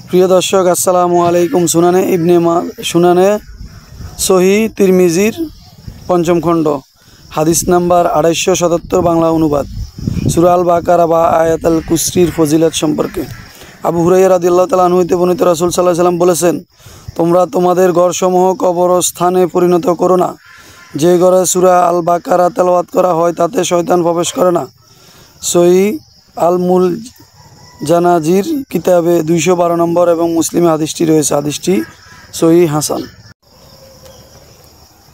প্রিয় দর্শক, আসসালামু আলাইকুম। সুনানে সহি তিরমিজির পঞ্চম খণ্ড, হাদিস নাম্বার ২৭৭ বাংলা অনুবাদ, সূরা আল বাকারা বা আয়াত আল কুরসির ফজিলত সম্পর্কে। আবু হুরায়রা রাদিয়াল্লাহু তাআলা আনহু হতে বর্ণিত, রাসূল সাল্লাল্লাহু আলাইহি ওয়াসাল্লাম বলেছেন, তোমরা তোমাদের ঘরসমূহ কবরস্থানে পরিণত করো না। যে ঘরে সূরা আল বাকারা তেলাওয়াত করা হয় তাতে শয়তান প্রবেশ করে না। সহি আল জানাজির কিতাবে ২১২ নম্বর এবং মুসলিমে হাদিসটি রয়েছে। হাদিসটি সহি হাসান।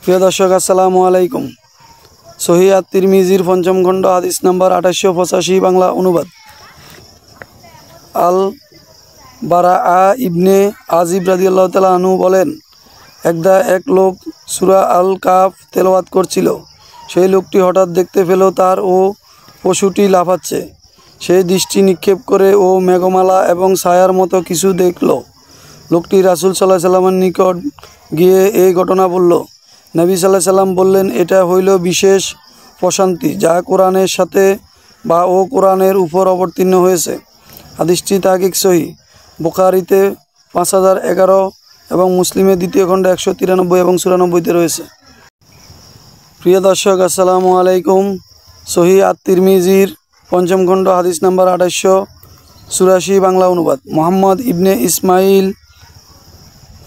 প্রিয় দর্শক, আসসালামু আলাইকুম। সহি আত তিরমিজির পঞ্চম খণ্ড, হাদিস নাম্বার ২৮৮৫ বাংলা অনুবাদ। আল বারাআ ইবনে আজিব রাদিয়াল্লাহু তাআলা আনহু বলেন, একদা এক লোক সূরা আল কাহফ তেলাওয়াত করছিল। সেই লোকটি হঠাৎ দেখতে পেল তার ও পশুটি লাফাচ্ছে। সে দৃষ্টি নিক্ষেপ করে ও মেঘমালা এবং ছায়ার মতো কিছু দেখল। লোকটি রাসূল সাল্লাল্লাহু আলাইহি ওয়াসাল্লামের নিকট গিয়ে এই ঘটনা বলল। নবী সাল্লাল্লাহু আলাইহি ওয়াসাল্লাম বললেন, এটা হইল বিশেষ প্রশান্তি যা কোরআনের সাথে বা কোরআনের উপর অবতীর্ণ হয়েছে। হাদিসটি তাহকিক সহি, বুখারীতে ৫০১১ এবং মুসলিমের দ্বিতীয় খণ্ডে ১৯৩ এবং ৯৪-তে রয়েছে। প্রিয় দর্শক, আসসালামু আলাইকুম। সহি আত তিরমিজির পঞ্চম খণ্ড, হাদিস নাম্বার ২৮৮৪ বাংলা অনুবাদ। মুহাম্মদ ইবনে ইসমাইল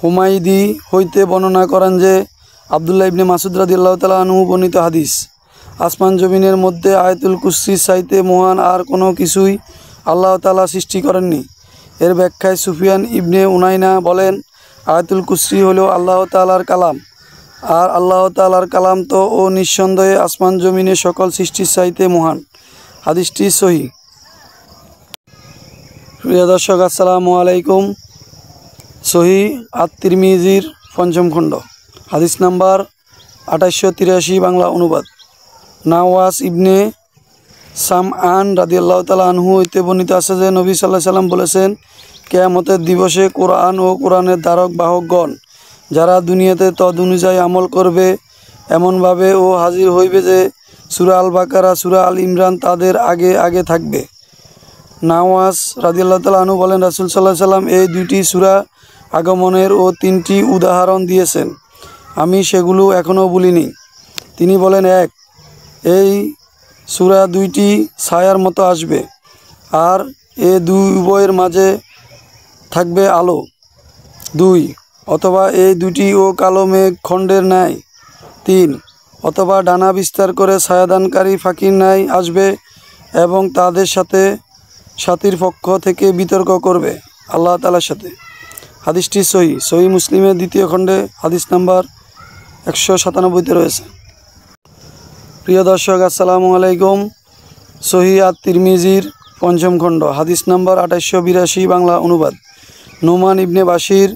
হুমাইদি হইতে বর্ণনা করেন যে, আব্দুল্লাহ ইবনে মাসউদ রাদিয়াল্লাহু তাআলা আনহু বর্ণিত হাদিস, আসমান জমিনের মধ্যে আয়াতুল কুরসির চাইতে মহান আর কোনো কিছুই আল্লাহ তাআলা সৃষ্টি করেননি। এর ব্যাখ্যায় সুফিয়ান ইবনে উনাইনা বলেন, আয়াতুল কুরসি হলো আল্লাহ তাআলার কালাম, আর আল্লাহ তাআলার কালাম তো নিঃসন্দেহে আসমান জমিনের সকল সৃষ্টির চাইতে মহান। হাদিসটি সহি। প্রিয় দর্শক, আসসালামু আলাইকুম। সহি আত তিরমিজির পঞ্চম খণ্ড, হাদিস নাম্বার ২৮৮৩ বাংলা অনুবাদ। নাওয়াস ইবনে সামআন রাদিয়াল্লাহু তাআলা আনহু হইতে বর্ণিত আছে যে, নবী সাল্লাল্লাহু আলাইহি ওয়াসাল্লাম বলেছেন, কিয়ামতের দিবসে কোরআন ও কোরআনের ধারক বাহকগণ যারা দুনিয়াতে তদ অনুযায়ী আমল করবে এমনভাবে হাজির হইবে যে সূরা আল বাকারা, সূরা আল ইমরান তাদের আগে আগে থাকবে। নাওয়াস রাদিয়াল্লাহু তাআলা আনহু বলেন, রাসূল সাল্লাল্লাহু আলাইহি ওয়াসাল্লাম এই দুইটি সূরা আগমনের ৩টি উদাহরণ দিয়েছেন, আমি সেগুলো এখনও ভুলিনি। তিনি বলেন, ১. এই সূরা দুইটি ছায়ার মতো আসবে, আর উভয়ের মাঝে থাকবে আলো। ২. অথবা এই দুটি কালো মেঘ খণ্ডের ন্যায়। ৩. অথবা ডানা বিস্তার করে ছায়াদানকারী ফাঁকির ন্যায় আসবে এবং তাদের সাথে সাথীর পক্ষ থেকে বিতর্ক করবে আল্লাহ তাআলার সাথে। হাদিসটি সহি মুসলিমের দ্বিতীয় খণ্ডে হাদিস নাম্বার ১৯৭-তে রয়েছে। প্রিয় দর্শক, আসসালামু আলাইকুম। সহি আত তিরমিজির পঞ্চম খণ্ড, হাদিস নাম্বার ২৮৮২ বাংলা অনুবাদ। নোমান ইবনে বাশির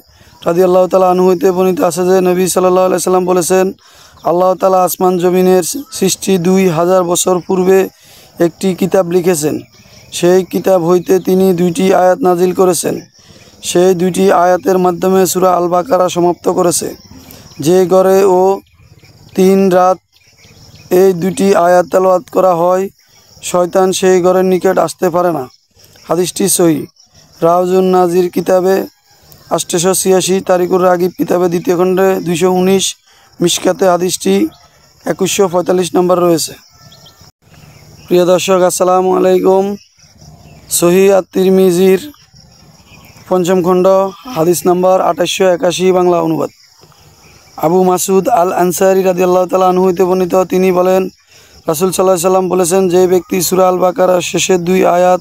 রাদিয়াল্লাহু তাআলা আনহু হইতে বর্ণিত আছে যে, নবী সাল্লাল্লাহু আলাইহি ওয়াসাল্লাম বলেছেন, আল্লাহ তাআলা আসমান জমিনের সৃষ্টি ২০০০ বছর পূর্বে একটি কিতাব লিখেছেন। সেই কিতাব হইতে তিনি ২টি আয়াত নাজিল করেছেন। সেই ২টি আয়াতের মাধ্যমে সূরা আল বাকারা সমাপ্ত করেছে। যে ঘরে ৩ রাত এই ২টি আয়াত তেলাওয়াত করা হয়, শয়তান সেই ঘরের নিকট আসতে পারে না। হাদিসটি সহি। রাউজুন নাজির কিতাবে ৮৮৮, তারিকুর রাগিব কিতাবে দ্বিতীয় খণ্ডে ২১৯, মিশকাতে হাদিসটি ২১৪৫ নম্বর রয়েছে। প্রিয় দর্শক, আসসালামু আলাইকুম। সহি আত তিরমিজির পঞ্চম খণ্ড, হাদিস নাম্বার ২৮৮১ বাংলা অনুবাদ। আবু মাসুদ আল আনসারী রাদিয়াল্লাহু তাআলা আনহু হইতে বর্ণিত, তিনি বলেন, রাসূল সাল্লাল্লাহু আলাইহি ওয়াসাল্লাম বলেছেন, যে ব্যক্তি সূরা আল বাকারার শেষের ২ আয়াত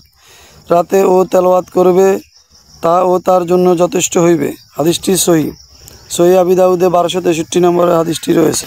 রাতে তেলাওয়াত করবে তা তার জন্য যথেষ্ট হইবে। হাদিসটি সহি। সহি আবি দাউদে ১২৬৩ নম্বরে হাদিসটি রয়েছে।